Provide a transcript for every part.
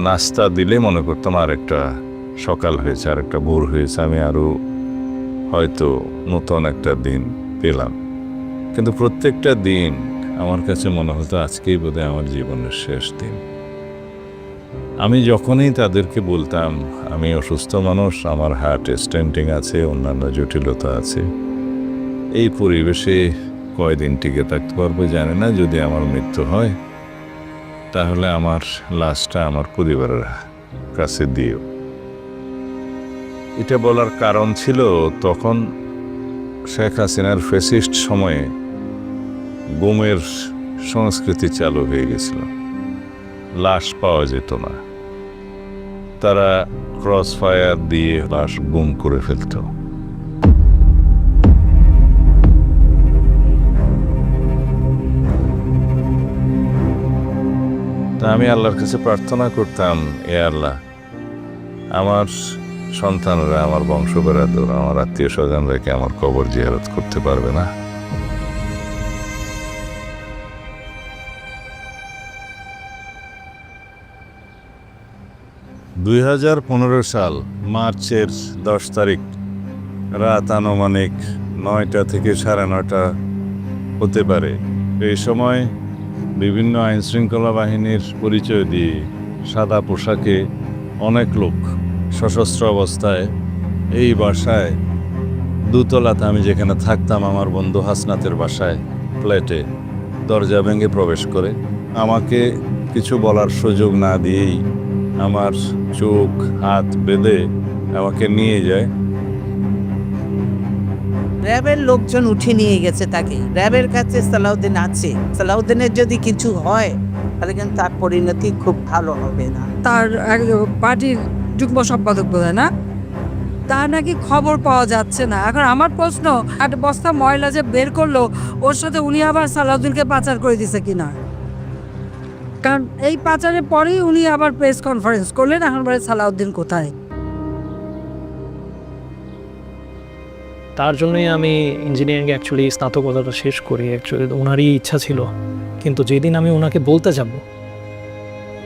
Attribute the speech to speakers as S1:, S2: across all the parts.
S1: নাস্তা দিলে মনে করতাম আর একটা সকাল হয়েছে, আর একটা ভোর হয়েছে, আমি আরও হয়তো নতুন একটা দিন পেলাম। কিন্তু প্রত্যেকটা দিন আমার কাছে মনে হতো আজকেই বোধহয় আমার জীবনের শেষ দিন। আমি যখনই তাদেরকে বলতাম আমি অসুস্থ মানুষ, আমার হার্ট স্টেন্টিং আছে, অন্যান্য জটিলতা আছে, এই পরিবেশে কয়দিন টিকে থাকতে পারবো জানি না, যদি আমার মৃত্যু হয় তাহলে আমার লাশটা আমার পরিবারের কাছে দিও। এটা বলার কারণ ছিল তখন শেখ হাসিনার ফ্যাসিস্ট সময়ে গুমের সংস্কৃতি চালু হয়ে গেছিল, লাশ পাওয়া যেত না, তারা ক্রস ফায়ার দিয়ে লাশ গুম করে ফেলত। তা আমি আল্লাহর কাছে প্রার্থনা করতাম, এ আল্লাহ, আমার সন্তানরা, আমার বংশ বেড়াদর, আমার আত্মীয় স্বজনরা কি আমার কবর জিয়ারত করতে পারবে না? সাল মার্চের 10 তারিখ রাত আনুমানিক 9টা থেকে 9:30 হতে পারে। এই সময় বিভিন্ন আইনশৃঙ্খলা বাহিনীর পরিচয় দিয়ে সাদা পোশাকে অনেক লোক সশস্ত্র অবস্থায় এই বাসায় দোতলাতে, আমি যেখানে থাকতাম আমার বন্ধু হাসনাতের বাসায়, ফ্ল্যাটে দরজা ভেঙে প্রবেশ করে আমাকে কিছু বলার সুযোগ না দিয়েই আমার চোখ হাত বেঁধে আমাকে নিয়ে যায়।
S2: র্যাবের লোকজন উঠে নিয়ে গেছে তাকে। র্যাবের কাছে সালাউদ্দিন আছে, সালাউদ্দিনের যদি কিছু হয় তাহলে কিন্তু তার পরিণতি খুব ভালো হবে না।
S3: তার পার্টির যুগ্ম সম্পাদক বোধ হয় না, তার নাকি খবর পাওয়া যাচ্ছে না। এখন আমার প্রশ্ন, একটা বস্তা ময়লা যে বের করলো, ওর সাথে উনি আবার সালাউদ্দিনকে পাচার করে দিছে কিনা? কারণ এই পাচারের পরেই উনি আবার প্রেস কনফারেন্স করলেন, এখন বলে সালাউদ্দিন কোথায়?
S4: তার জন্যই আমি ইঞ্জিনিয়ারিং অ্যাকচুয়ালি স্নাতকতাটা শেষ করি। অ্যাকচুয়ালি ওনারই ইচ্ছা ছিল, কিন্তু যেদিন আমি ওনাকে বলতে যাব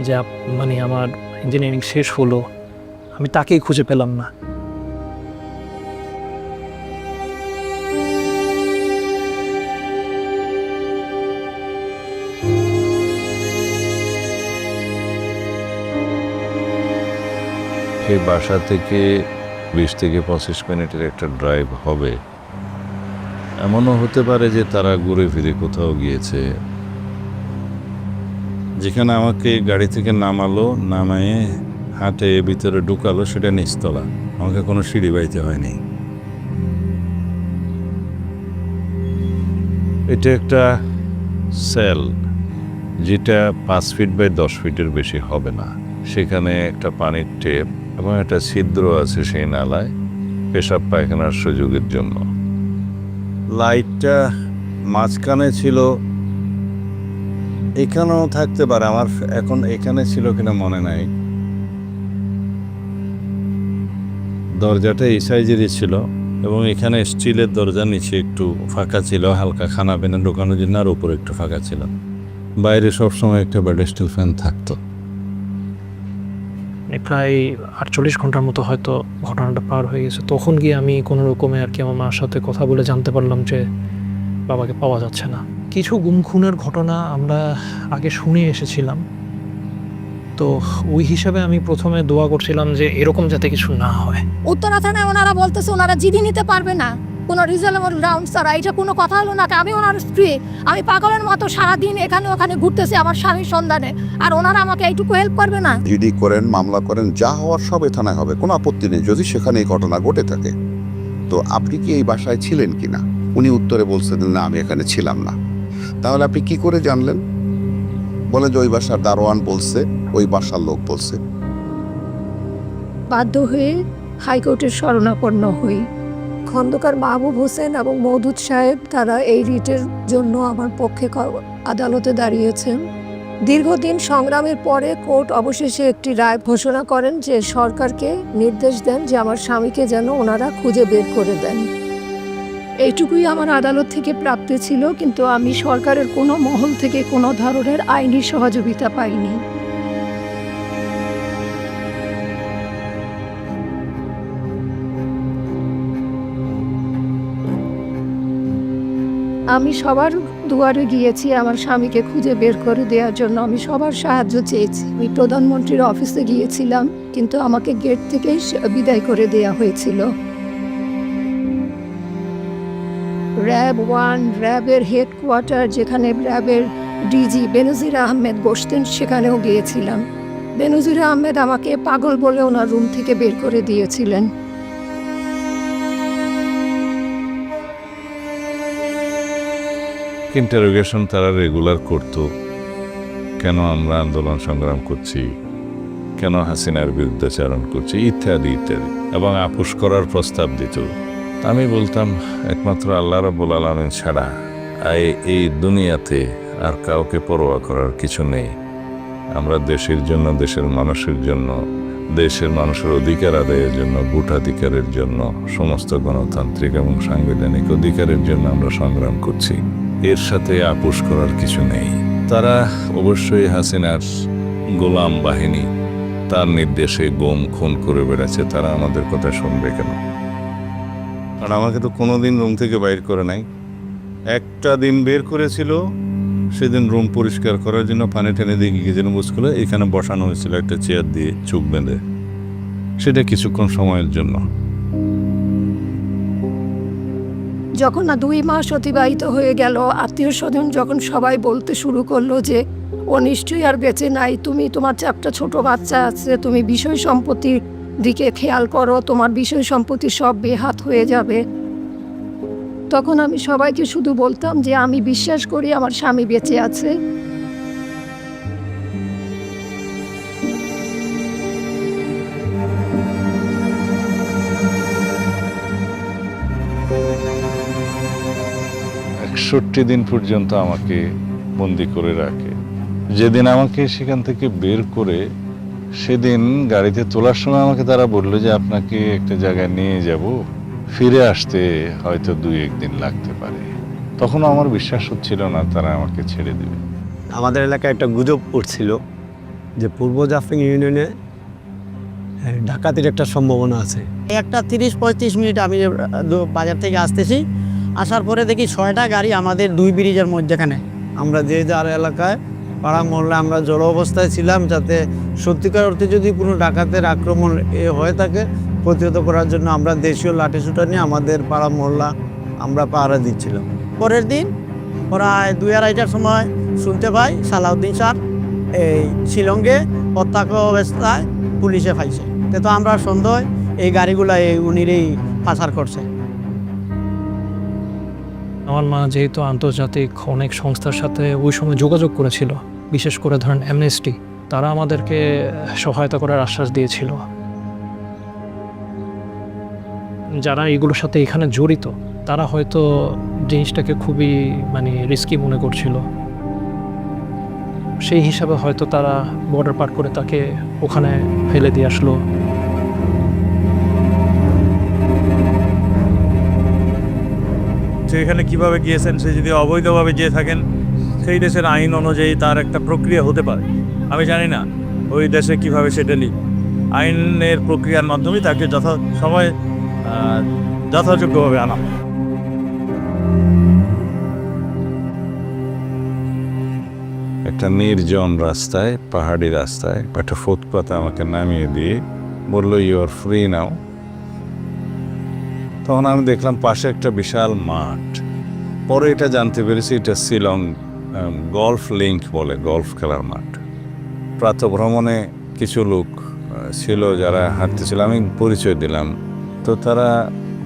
S4: যে মানে আমার ইঞ্জিনিয়ারিং শেষ হলো, আমি তাকেই খুঁজে পেলাম না।
S1: সেই বাসা থেকে 20 থেকে 25 মিনিটের একটা ড্রাইভ হবে। এমনও হতে পারে যে তারা ঘুরে ফিরে কোথাও গিয়েছে। যেখানে আমাকে গাড়ি থেকে নামালো, নামায়ে হাটে ভিতরে ঢুকালো, সেটা নিচতলা, আমাকে কোনো সিঁড়ি বাইতে হয়নি। এটা একটা সেল যেটা 5 ফিট বাই 10 ফিটের বেশি হবে না। সেখানে একটা পানির টেপ এবং একটা ছিদ্র আছে সেই নালায় পেশাব পায়খানার সুযোগের জন্য। লাইটটা মাঝখানে ছিল, এখানেও থাকতে পারে, আমার এখন এখানে ছিল কিনা মনে নাই। দরজাটা এই সাইজেরই ছিল এবং এখানে স্টিলের দরজা, নিচে একটু ফাঁকা ছিল, হালকা খানা পেনা ঢোকানোর জন্য, আর উপরে একটু ফাঁকা ছিল। বাইরে সবসময় একটা ব্যাডস্টিল ফ্যান থাকতো।
S4: প্রায় 48 ঘন্টার মতো হয়তো ঘটনাটা পার হয়ে গেছে। তখন গিয়ে আমি কোনো রকমে আর কি আমার মার সাথে কথা বলে জানতে পারলাম যে বাবাকে পাওয়া যাচ্ছে না। কিছু গুম খুনের ঘটনা আমরা আগে শুনে এসেছিলাম, তো ওই হিসাবে আমি প্রথমে দোয়া করছিলাম যে এরকম যাতে কিছু না হয়।
S5: উত্তরা থানায় ওনারা বলতেছে ওনারা জিডি নিতে পারবে না, কোনো রিজনেবল গ্রাউন্ড ছাড়া। এটা কোনো কথা হলো না। আমি ওনার স্ত্রী, আমি পাগলের মতো সারাদিন এখানে ওখানে ঘুরতেছি আমার স্বামীর সন্ধানে, আর ওনারা আমাকে এইটুকু হেল্প করবে না?
S6: জিডি করেন, মামলা করেন, যা হওয়ার সব এ থানায় হবে, কোনো আপত্তি নেই যদি সেখানে এই ঘটনা ঘটে থাকে। তো আপনি কি এই বাসায় ছিলেন কিনা? উনি উত্তরে বলছেন না, আমি এখানে ছিলাম না। তাহলে আপনি কি করে জানলেন? বলে যে ওই বাসার দারোয়ান বলছে, ওই বাসার লোক বলছে।
S5: বাধ্য হয়ে হাইকোর্টের শরণাপন্ন হই। খন্দকার মাহবুব হোসেন এবং মওদুদ সাহেব তারা এই রিটের জন্য আমার পক্ষে আদালতে দাঁড়িয়েছেন। দীর্ঘদিন সংগ্রামের পরে কোর্ট অবশেষে একটি রায় ঘোষণা করেন যে সরকারকে নির্দেশ দেন যে আমার স্বামীকে যেন ওনারা খুঁজে বের করে দেন। এইটুকুই আমার আদালত থেকে প্রাপ্ত ছিল, কিন্তু আমি সরকারের কোনো মহল থেকে কোনো ধরনের আইনি সহযোগিতা পাইনি। আমি সবার দুয়ারে গিয়েছি আমার স্বামীকে খুঁজে বের করে দেওয়ার জন্য। আমি সবার সাহায্য চেয়েছি। আমি প্রধানমন্ত্রীর অফিসে গিয়েছিলাম, কিন্তু আমাকে গেট থেকেই বিদায় করে দেওয়া হয়েছিল। র্যাবের হেডকোয়ার্টার, যেখানে র্যাবের ডিজি বেনজির আহমেদ বসতেন, সেখানেও গিয়েছিলাম। বেনজির আহমেদ আমাকে পাগল বলে ওনার রুম থেকে বের করে দিয়েছিলেন।
S1: ইন্টারোগেশন তারা রেগুলার করতো, কেন আমরা আন্দোলন সংগ্রাম করছি, কেন হাসিনার বিরুদ্ধাচারণ করছি, ইত্যাদি ইত্যাদি, এবং আপোষ করার প্রস্তাব দিত। আমি বলতাম একমাত্র আল্লাহ রাব্বুল আলামিন ছাড়া এই দুনিয়াতে আর কাউকে পরোয়া করার কিছু নেই। আমরা দেশের জন্য, দেশের মানুষের জন্য, দেশের মানুষের অধিকার আদায়ের জন্য, ভোটাধিকারের জন্য, সমস্ত গণতান্ত্রিক এবং সাংবিধানিক অধিকারের জন্য আমরা সংগ্রাম করছি। এর সাথে আপোষ করার কিছু নেই। তারা অবশ্যই হাসিনার গোলাম বাহিনী, তার নির্দেশে গুম খুন করে বেড়াচ্ছে। তারা আমাদের কথা শুনবে কেন? কারণ আমাকে তো কোনোদিন রুম থেকে বাইর করে নাই। একটা দিন বের করেছিল, সেদিন রুম পরিষ্কার করার জন্য পানি টেনে দিয়ে গিয়ে যেন বুঝলো এখানে বসানো হয়েছিল একটা চেয়ার দিয়ে চোখ বেঁধে, সেটা কিছুক্ষণ সময়ের জন্য।
S5: যখন না 2 মাস অতিবাহিত হয়ে গেল, আত্মীয় স্বজন যখন সবাই বলতে শুরু করলো যে ও নিশ্চয়ই আর বেঁচে নাই, তোমার 4টা ছোট বাচ্চা আছে, তুমি বিষয় সম্পত্তির দিকে খেয়াল করো, তোমার বিষয় সম্পত্তি সব বেহাত হয়ে যাবে, তখন আমি সবাইকে শুধু বলতাম যে আমি বিশ্বাস করি আমার স্বামী বেঁচে আছে।
S1: একষট্টি দিন পর্যন্ত আমাকে বন্দি করে রাখে। যেদিন আমাকে সেখান থেকে বের করে, সেদিন গাড়িতে তোলার সময় আমাকে তারা বললো যে আপনাকে একটা জায়গায় নিয়ে যাব, ফিরে আসতে হয়তো 2-1 দিন লাগতে পারে। তখনও আমার বিশ্বাস হচ্ছিল না তারা আমাকে ছেড়ে দেবে।
S7: আমাদের এলাকায় একটা গুজব উঠছিল যে পূর্ব জাফলং ইউনিয়নে ডাকাতির একটা সম্ভাবনা আছে।
S8: একটা 30-35 মিনিট আমি বাজার থেকে আসতেছি, আসার পরে দেখি 6টা গাড়ি আমাদের 2 ব্রিজের মধ্যেখানে।
S7: আমরা যে যার এলাকায় পাড়া মহল্লা আমরা জড়ো অবস্থায় ছিলাম, যাতে সত্যিকার অর্থে যদি কোনো ডাকাতের আক্রমণ হয়ে থাকে প্রতিহত করার জন্য আমরা দেশীয় লাঠিসোঁটা নিয়ে আমাদের পাড়া মহল্লা আমরা পাহারা দিচ্ছিলাম।
S8: পরের দিন প্রায় 2-2:30টার সময় শুনতে পাই সালাউদ্দিন স্যার এই শিলংয়ে প্রত্যক্ষ অবস্থায় পুলিশে পাইছে। তো আমরা সন্দেহ এই গাড়িগুলো উনিরই পাচার করছে।
S4: আমার মা যেহেতু আন্তর্জাতিক অনেক সংস্থার সাথে ওই সময় যোগাযোগ করেছিল, বিশেষ করে ধরেন অ্যামনেস্টি, তারা আমাদেরকে সহায়তা করার আশ্বাস দিয়েছিল। যারা এগুলোর সাথে এখানে জড়িত, তারা হয়তো জিনিসটাকে খুবই রিস্কি মনে করছিল। সেই হিসাবে হয়তো তারা বর্ডার পার করে তাকে ওখানে ফেলে দিয়ে আসলো।
S9: সে এখানে কীভাবে গিয়েছেন, সে যদি অবৈধভাবে যেয়ে থাকেন, সেই দেশের আইন অনুযায়ী তার একটা প্রক্রিয়া হতে পারে। আমি জানি না ওই দেশে কীভাবে সেটা আইনের প্রক্রিয়ার মাধ্যমে তাকে সময় যথাযোগ্যভাবে আনা।
S1: একটা নির্জন রাস্তায়, পাহাড়ি রাস্তায় একটা ফুটপাতে আমাকে নামিয়ে দিয়ে বললো ইউ আর ফ্রি নাও। তখন আমি দেখলাম পাশে একটা বিশাল মাঠ। পরে এটা জানতে পেরেছি এটা শিলং গলফ লিঙ্ক বলে, গলফ খেলার মাঠ। প্রাতঃভ্রমণে কিছু লোক ছিল যারা হাঁটতেছিল, আমি পরিচয় দিলাম। তো তারা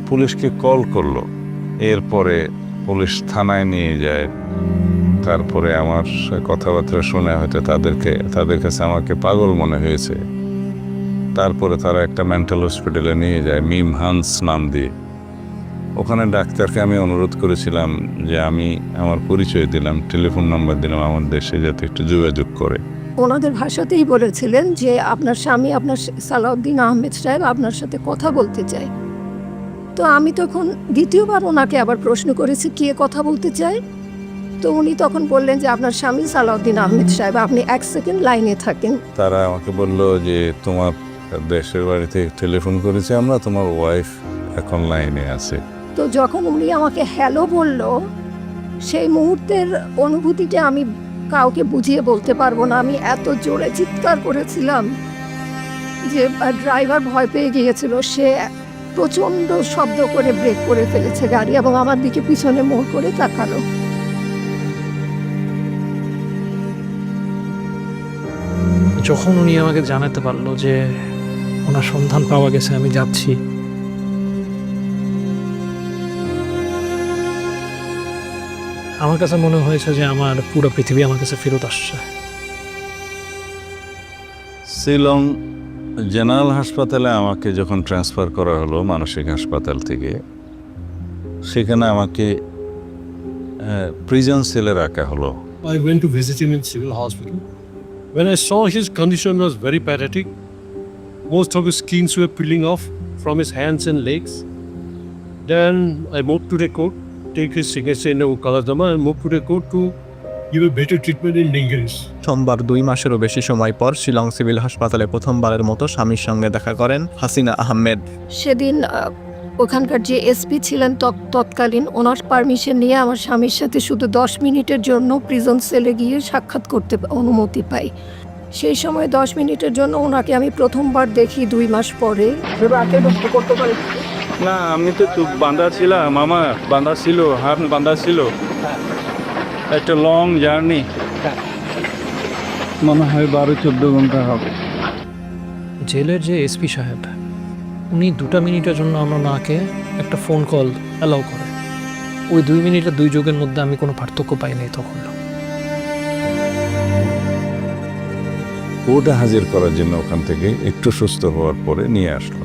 S1: পুলিশকে কল করলো, এরপরে পুলিশ থানায় নিয়ে যায়। তারপরে আমার কথাবার্তা শুনে হয়তো তাদের কাছে আমাকে পাগল মনে হয়েছে। তারপরে তারা একটা মেন্টাল হসপিটালে নিয়ে যায়, মিম হান্স নাম দিয়ে। ওখানে ডাক্তারকে আমি অনুরোধ করেছিলাম যে আমি আমার পরিচয় দিলাম, টেলিফোন নাম্বার দিলাম আমার দেশে, যাতে একটু যোগাযোগ করে।
S5: ওনাদের ভাষাতেই বলেছিলেন যে আপনার স্বামী, আপনার সালাউদ্দিন আহমেদ সাহেব আপনার সাথে কথা বলতে চায়। তো আমি তখন দ্বিতীয়বার ওনাকে আবার প্রশ্ন করেছি কে কথা বলতে চায়। তো উনি তখন বললেন যে আপনার স্বামী সালাউদ্দিন আহমেদ সাহেব, আপনি 1 সেকেন্ড লাইনে থাকেন।
S1: তারা আমাকে বলল যে তোমার দেশের বাড়িতে টেলিফোন করেছে আমরা, তোমার ওয়াইফ এখন লাইনে আছে।
S5: তো যখন উনি আমাকে হ্যালো বলল, সেই মুহূর্তের অনুভূতিটা আমি কাউকে বুঝিয়ে বলতে পারবো না। আমি এত জোরে চিৎকার করেছিলাম যে ড্রাইভার ভয় পেয়ে গিয়েছিল। সে প্রচণ্ড শব্দ করে ব্রেক করে ফেলেছে গাড়ি এবং আমার দিকে পিছনে মোড় করে তাকালো।
S4: যখন উনি আমাকে জানাতে পারলো যে ওনার সন্ধান পাওয়া গেছে, আমি যাচ্ছি, আমার কাছে মনে হয়েছে যে আমার পুরো পৃথিবী আমার কাছে ফেরত আসছে।
S1: শিলং জেনারেল হাসপাতালে আমাকে যখন ট্রান্সফার করা হলো মানসিক হাসপাতাল থেকে, সেখানে আমাকে প্রিজন সেলে রাখা হলো।
S10: I went to visit him in civil hospital. When I saw his condition was very pathetic, most of his skins were peeling off from his hands and legs. Then I moved to the court, take his signature in Kaladama and moved to the court to give a better treatment in Ningeris.
S11: সোমবার 2 মাসেরও বেশি সময় পর Shillong civil হাসপাতালে প্রথমবারের মতো স্বামীর সঙ্গে দেখা করেন হাসিনা আহমেদ।
S5: সেদিন ওখানকার যে এসপি ছিলেন তৎকালীন, ওনার পারমিশন নিয়ে আমার স্বামীর সাথে শুধু 10 মিনিটের জন্য প্রিজন সেলে গিয়ে সাক্ষাৎ করতে অনুমতি পাই। সেই সময় 10 মিনিটের জন্য ওনাকে আমি প্রথমবার দেখি 2 মাস পরে।
S9: না, আমি তো বাঁধা ছিলাম, আমার বাঁধা ছিল, হাত বাঁধা ছিল। একটা লং জার্নি, মনে হয় 12-14 ঘন্টা হবে।
S4: জেলের যে এসপি সাহেব, উনি 2 মিনিটের জন্য আমার মাকে একটা ফোন কল অ্যালাউ করে। ওই 2 মিনিটের 2 যুগের মধ্যে আমি কোনো পার্থক্য পাইনি তখন।
S1: কোর্টে হাজির করার জন্য ওখান থেকে একটু সুস্থ হওয়ার পরে নিয়ে আসলো।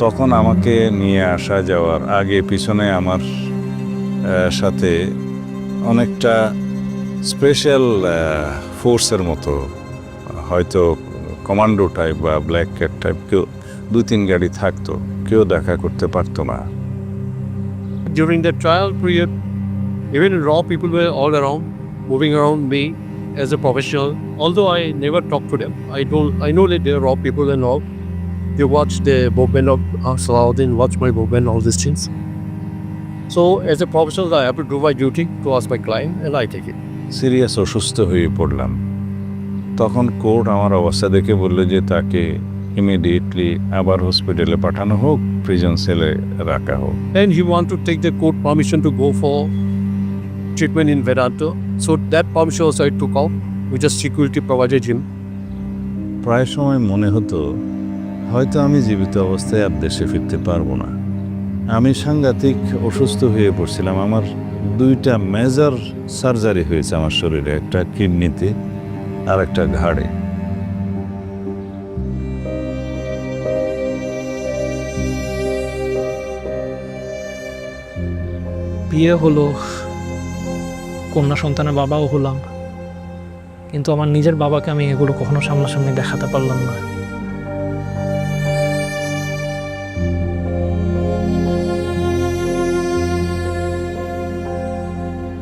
S1: তখন আমাকে নিয়ে আসা যাওয়ার আগে পিছনে আমার সাথে অনেকটা স্পেশাল ফোর্সের মতো, হয়তো কমান্ডো টাইপ বা ব্ল্যাক ক্যাট টাইপ কেউ 2-3 গাড়ি থাকতো, কেউ দেখা করতে পারতো না।
S10: During the trial period, even raw people were all around, moving around me as a professional. Although I never talked to them, I know that they are raw people and all. They watch the movement of Salahuddin, watch my movement, all these things. So as a professional, I have to do my duty to ask my client and I take it.
S1: Serious অসুস্থ হয়ে পড়লাম। তখন court আমার অবস্থা দেখে বললো যে তাকে ইমিডিয়েটলি আবার হসপিটালে পাঠানো হোক, প্রিজন সেলে রাখা হোক।
S10: And he want to take the court permission to go for treatment in Vedanta. So that permission also I took out, which is security provided him.
S1: প্রায় সময় মনে হতো হয়তো আমি জীবিত অবস্থায় আর দেশে ফিরতে পারবো না। আমি সাংঘাতিক অসুস্থ হয়ে পড়ছিলাম। আমার 2টা মেজর সার্জারি হয়েছে আমার শরীরে, একটা কিডনিতে আর একটা ঘাড়ে।
S4: বিয়ে হলো, কন্যা সন্তানের বাবাও হলাম, কিন্তু আমার নিজের বাবাকে আমি এগুলো কখনো সামনাসামনি দেখাতে পারলাম না।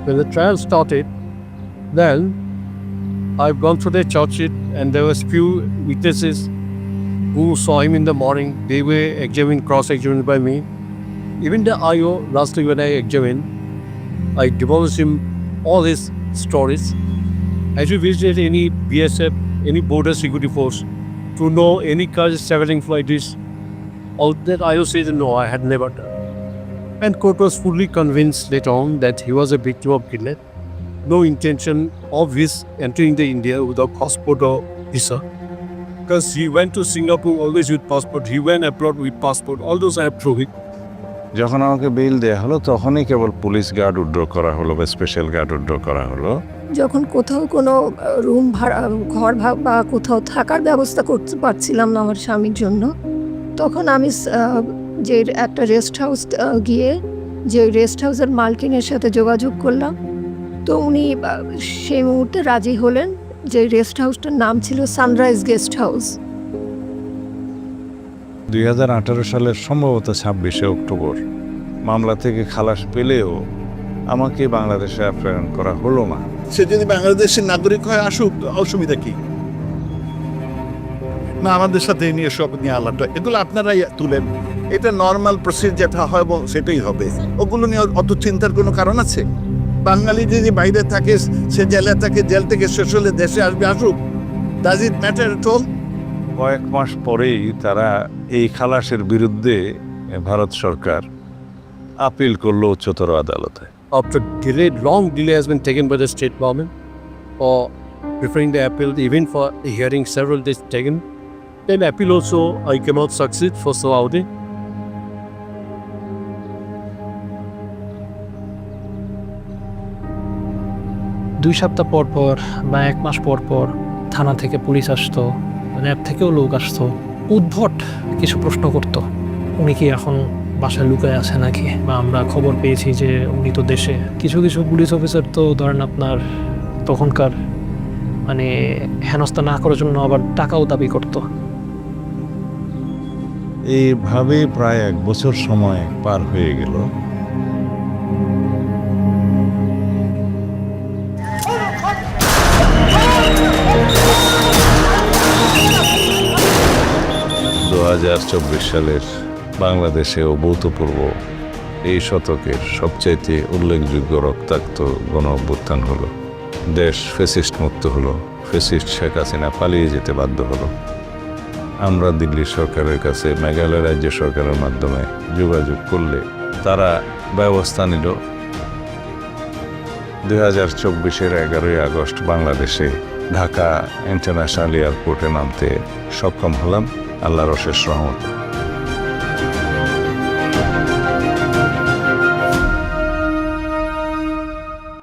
S10: When the trial started, then I've gone through the church and there was few witnesses who saw him in the morning. They were examined, cross-examined by me. Even the IO, lastly when I examined, I divulged him all his stories. As we visited any BSF, any border security force, to know any cars traveling like this, all that IO said no, I had never done. And court was fully convinced later on that he was a victim of kidnap. No intention of his entering the India without passport or visa. Because he went to Singapore always with passport. He went abroad with passport. All those I have proved.
S1: যখন আমাকে bail দেওয়া হলো তখনই কেবল police guard withdraw করা হলো বা special guard withdraw করা হলো।
S5: যখন কোথাও কোনো রুম ভাড়া, ঘর বা কোথাও থাকার ব্যবস্থা করতে পারছিলাম না আমার স্বামীর জন্য, তখন আমি যে একটা রেস্ট হাউস গিয়ে যে রেস্ট হাউসের মালকিনের সাথে যোগাযোগ করলাম। তো উনি সেই মুহূর্তে রাজি হলেন। যে রেস্ট হাউসটার নাম ছিল সানরাইজ গেস্ট হাউস।
S1: 2018 সালের সম্ভবত 26শে অক্টোবর মামলা থেকে খালাস পেলেও আমাকে বাংলাদেশে প্রেরণ করা হলো না।
S12: সে যদি বাংলাদেশের নাগরিক হয় আসুক, অসুবিধা কি? না, আমাদের সাথে নিয়ে সব নিয়ে আলাদা, এগুলো আপনারাই তুলেন। এটা নর্মাল প্রসিড যেটা হয় সেটাই হবে, ওগুলো নিয়ে অত চিন্তার কোনো কারণ আছে? বাঙালি যদি বাইরে থাকে, সে জেলে থাকে, জেল থেকে শেষ হলে দেশে আসবে, আসুক। Does it matter at all?
S1: কয়েক মাস পরেই তারা এই খালাসের বিরুদ্ধে ভারত সরকার আপিল করলো উচ্চতর আদালতে।
S10: After delay, long delay has been taken by the state government for preferring the appeal, even for the hearing several days taken. Then appeal also I cannot succeed for Saudi.
S4: দুই সপ্তাহ পর পর বা এক মাস পর পর থানা থেকে পুলিশ আসতো, র্যাব থেকেও লোক আসতো, উদ্ভট কিছু প্রশ্ন করতো। উনি কি এখন বাসায় লুকায় আছে নাকি, বা আমরা খবর পেয়েছি যে উনি তো দেশে। কিছু কিছু পুলিশ অফিসার তো ধরেন আপনার তখনকার মানে হেনস্থা না করার জন্য আবার টাকাও দাবি করতো।
S1: এইভাবে প্রায় 1 বছর সময় পার হয়ে গেল। সালের বাংলাদেশে অভূতপূর্ব এই শতকের সবচাইতে উল্লেখযোগ্য রক্তাক্ত গণ অভ্যুত্থান হলো। দেশ ফ্যাসিস্ট মুক্ত হলো, ফ্যাসিস্ট শেখ হাসিনা পালিয়ে যেতে বাধ্য হলো। আমরা দিল্লি সরকারের কাছে মেঘালয় রাজ্য সরকারের মাধ্যমে যোগাযোগ করলে তারা ব্যবস্থা নিল। 2024-এর 11ই আগস্ট বাংলাদেশে ঢাকা ইন্টারন্যাশনাল এয়ারপোর্টে নামতে সক্ষম হলাম আল্লাহর অশেষ রহমতে।